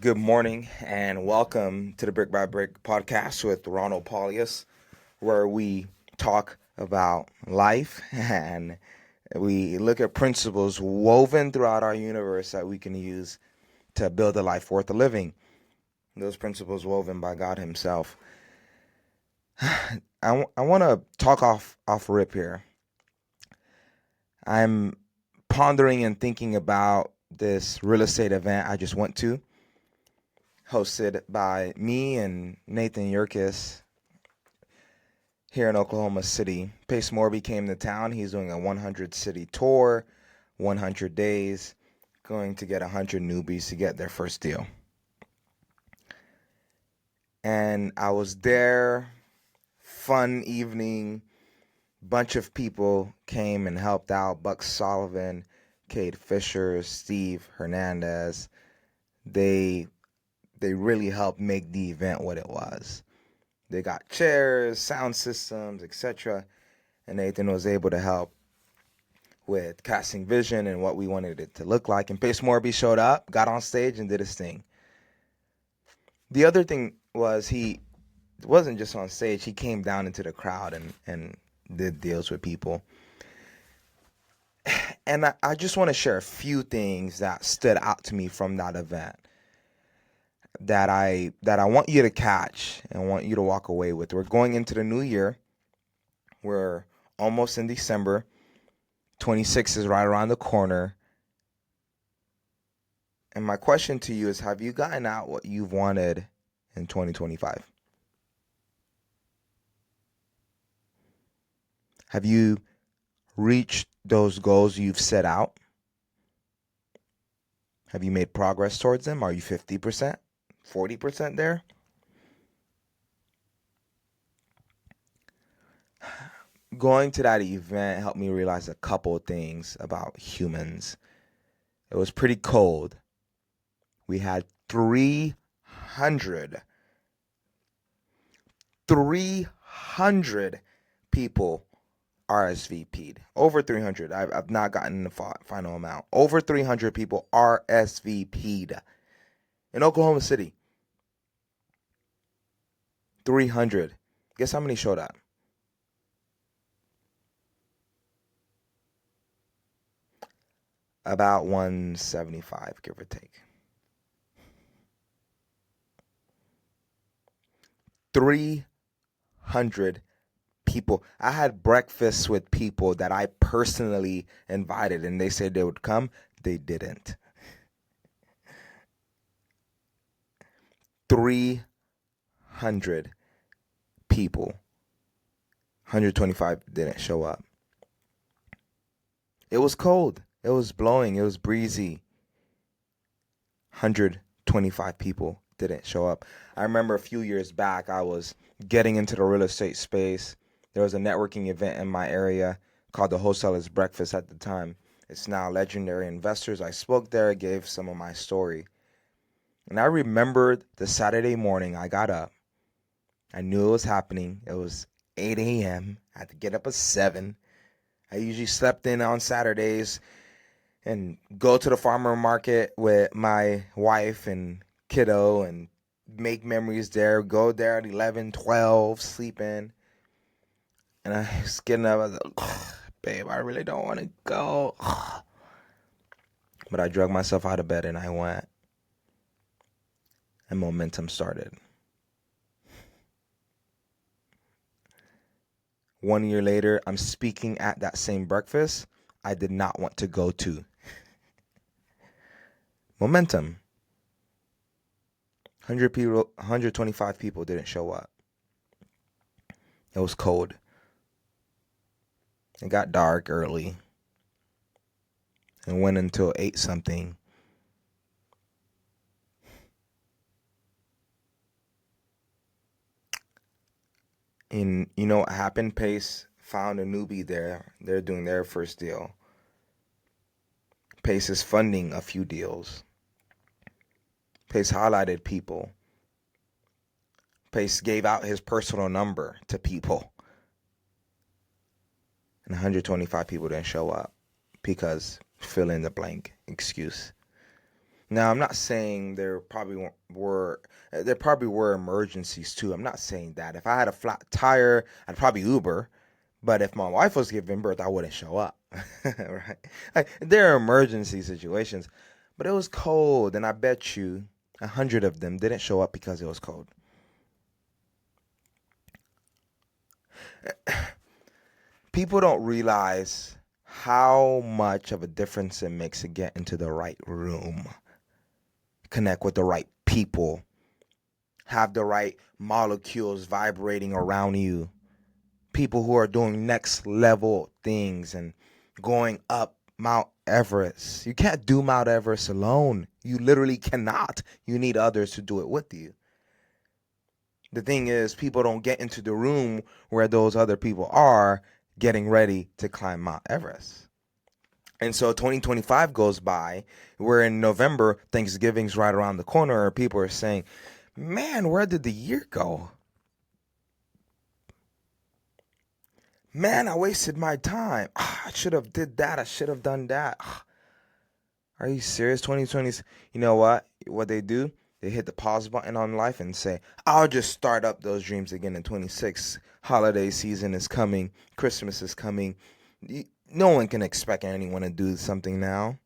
Good morning and welcome to the Brick by Brick podcast with Ronald Pauleus, where we talk about life and we look at principles woven throughout our universe that we can use to build a life worth living. Those principles woven by God Himself. I want to talk off rip here. I'm pondering and thinking about this real estate event I just went to, hosted by me and Nathan Yerkes here in Oklahoma City. Pace Morby came to town. He's doing a 100 city tour, 100 days, going to get 100 newbies to get their first deal. And I was there, fun evening. Bunch of people came and helped out. Buck Sullivan, Kate Fisher, Steve Hernandez. They really helped make the event what it was. They got chairs, sound systems, etc. And Nathan was able to help with casting vision and what we wanted it to look like. And Pace Morby showed up, got on stage, and did his thing. The other thing was he wasn't just on stage. He came down into the crowd and did deals with people. And I just want to share a few things that stood out to me from that event that I want you to catch and want you to walk away with. We're going into the new year. We're almost in December. 26 is right around the corner. And my question to you is, have you gotten out what you've wanted in 2025? Have you reached those goals you've set out? Have you made progress towards them? Are you 50%? 40% there? Going to that event helped me realize a couple of things about humans. It was pretty cold. We had 300 people RSVP'd. Over 300. I've not gotten the final amount. Over 300 people RSVP'd in Oklahoma City. 300. Guess how many showed up? About 175, give or take. 300 people. I had breakfasts with people that I personally invited, and they said they would come. They didn't. 300 people. 125 didn't show up. It was cold. It was blowing. It was breezy. 125 people didn't show up. I remember a few years back, I was getting into the real estate space. There was a networking event in my area called the Wholesalers Breakfast at the time. It's now Legendary Investors. I spoke there, gave some of my story. And I remembered the Saturday morning I got up. I knew it was happening. It was 8 a.m. I had to get up at 7. I usually slept in on Saturdays and go to the farmer market with my wife and kiddo and make memories there. Go there at 11, 12, sleep in. And I was getting up. I was like, babe, I really don't want to go. But I drug myself out of bed and I went. And momentum started. 1 year later, I'm speaking at that same breakfast I did not want to go to. Momentum. 100 people, 125 people didn't show up. It was cold. It got dark early. And went until 8 something. And you know what happened? Pace found a newbie there. They're doing their first deal. Pace is funding a few deals. Pace highlighted people. Pace gave out his personal number to people. And 125 people didn't show up because fill in the blank excuse. Now, I'm not saying there probably were emergencies too. I'm not saying that. If I had a flat tire, I'd probably Uber. But if my wife was giving birth, I wouldn't show up. Right? Like, there are emergency situations, but it was cold, and I bet you 100 of them didn't show up because it was cold. People don't realize how much of a difference it makes to get into the right room, connect with the right people, have the right molecules vibrating around you, people who are doing next level things and going up Mount Everest. You can't do Mount Everest alone. You literally cannot. You need others to do it with you. The thing is, people don't get into the room where those other people are getting ready to climb Mount Everest. And so 2025 goes by. We're in November. Thanksgiving's right around the corner. People are saying, man, where did the year go? Man, I wasted my time. I should have did that. I should have done that. Are you serious? 2020s. You know what? What they do? They hit the pause button on life and say, I'll just start up those dreams again in 26. Holiday season is coming. Christmas is coming. No one can expect anyone to do something now.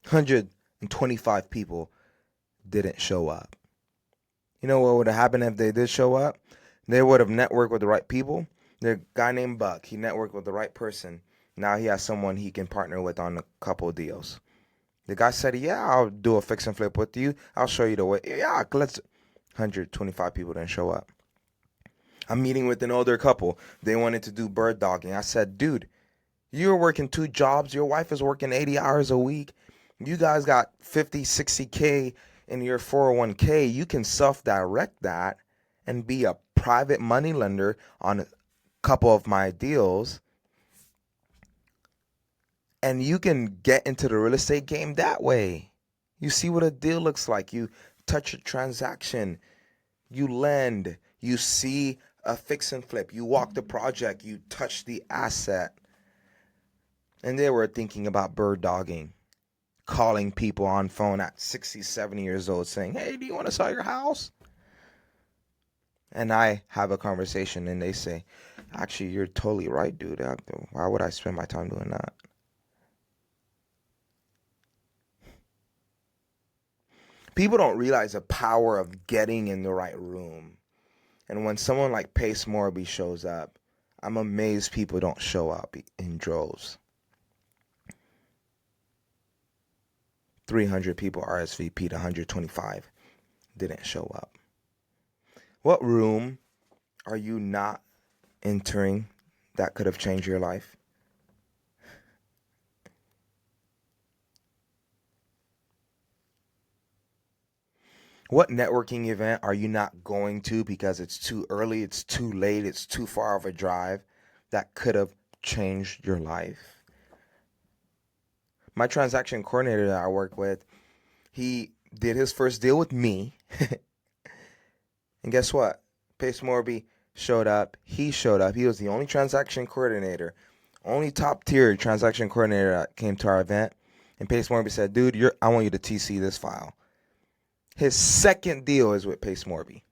125 people didn't show up. You know what would have happened if they did show up? They would have networked with the right people. There's a guy named Buck. He networked with the right person. Now he has someone he can partner with on a couple of deals. The guy said, yeah, I'll do a fix and flip with you. I'll show you the way. Yeah, let's. 125 people didn't show up. I'm meeting with an older couple. They wanted to do bird dogging. I said, dude, you're working 2 jobs. Your wife is working 80 hours a week. You guys got 50, 60K in your 401k. You can self-direct that and be a private money lender on a couple of my deals. And you can get into the real estate game that way. You see what a deal looks like. You touch a transaction. You lend. You see a fix and flip. You walk the project. You touch the asset. And they were thinking about bird dogging, calling people on phone at 60, 70 years old saying, hey, do you want to sell your house? And I have a conversation and they say, actually, you're totally right, dude. Why would I spend my time doing that? People don't realize the power of getting in the right room. And when someone like Pace Morby shows up, I'm amazed people don't show up in droves. 300 people RSVP'd, 125 didn't show up. What room are you not entering that could have changed your life? What networking event are you not going to because it's too early, it's too late, it's too far of a drive that could have changed your life? My transaction coordinator that I work with, he did his first deal with me. And guess what? Pace Morby showed up. He showed up. He was the only transaction coordinator, only top tier transaction coordinator that came to our event. And Pace Morby said, dude, I want you to TC this file. His second deal is with Pace Morby.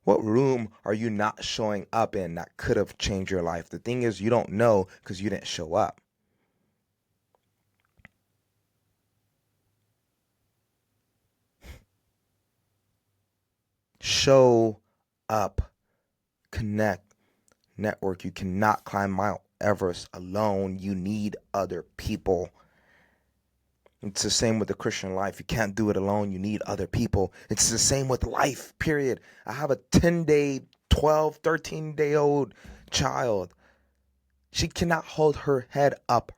What room are you not showing up in that could have changed your life? The thing is, you don't know because you didn't show up. Show up, connect, network. You cannot climb Mount Everest alone. You need other people. It's the same with the Christian life. You can't do it alone. You need other people. It's the same with life, period. I have a 10-day, 12, 13-day-old child. She cannot hold her head up.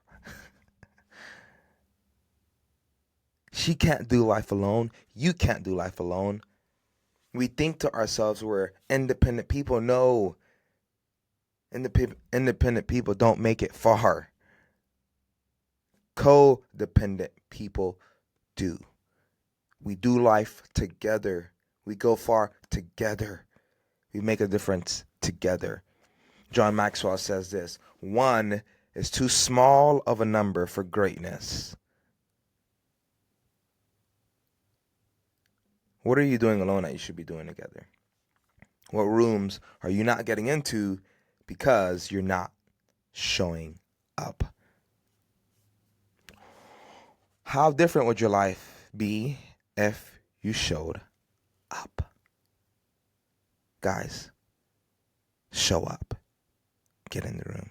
She can't do life alone. You can't do life alone. We think to ourselves we're independent people. No. Independent people don't make it far. Codependent people do. We do life together. We go far together. We make a difference together. John Maxwell says this: one is too small of a number for greatness. What are you doing alone that you should be doing together? What rooms are you not getting into because you're not showing up? How different would your life be if you showed up? Guys, show up. Get in the room.